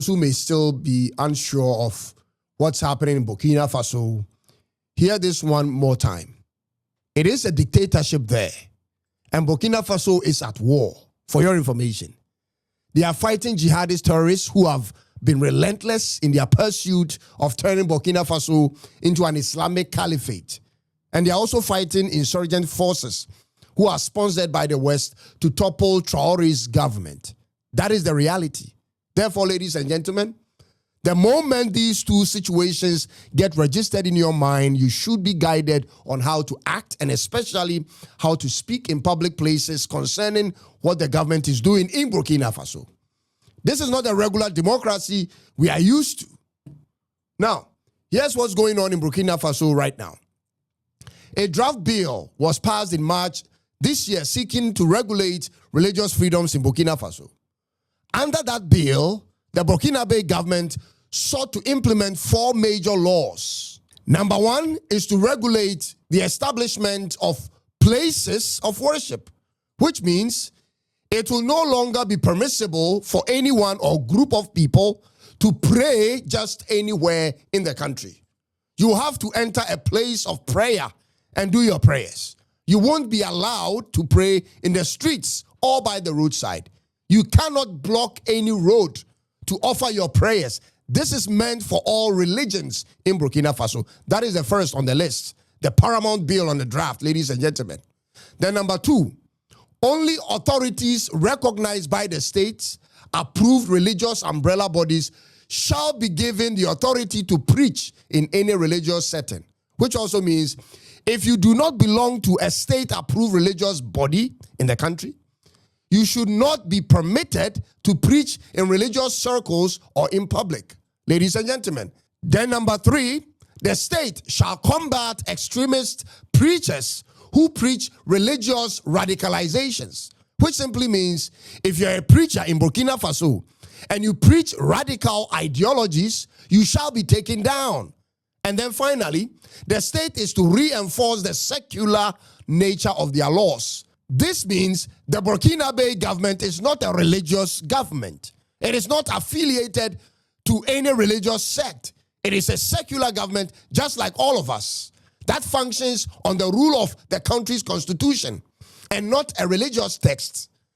who may still be unsure of what's happening in Burkina Faso, hear this one more time. It is a dictatorship there, and Burkina Faso is at war, for your information. They are fighting jihadist terrorists who have been relentless in their pursuit of turning Burkina Faso into an Islamic caliphate. And they are also fighting insurgent forces who are sponsored by the West to topple Traore's government. That is the reality. Therefore, ladies and gentlemen, the moment these two situations get registered in your mind, you should be guided on how to act and especially how to speak in public places concerning what the government is doing in Burkina Faso. This is not a regular democracy we are used to. Now, here's what's going on in Burkina Faso right now. A draft bill was passed in March this year seeking to regulate religious freedoms in Burkina Faso. Under that bill, the Burkinabe government sought to implement 4 major laws. Number 1 is to regulate the establishment of places of worship, which means it will no longer be permissible for anyone or group of people to pray just anywhere in the country. You have to enter a place of prayer and do your prayers. You won't be allowed to pray in the streets or by the roadside. You cannot block any road to offer your prayers. This is meant for all religions in Burkina Faso. That is the first on the list, the paramount bill on the draft, ladies and gentlemen. Then number 2, only authorities recognized by the states, approved religious umbrella bodies, shall be given the authority to preach in any religious setting, which also means if you do not belong to a state-approved religious body in the country, you should not be permitted to preach in religious circles or in public, ladies and gentlemen. Then number 3, the state shall combat extremist preachers who preach religious radicalizations, which simply means if you're a preacher in Burkina Faso and you preach radical ideologies, you shall be taken down. And then finally, the state is to reinforce the secular nature of their laws. This means the Burkinabe government is not a religious government. It is not affiliated to any religious sect. It is a secular government just like all of us that functions on the rule of the country's constitution and not a religious text.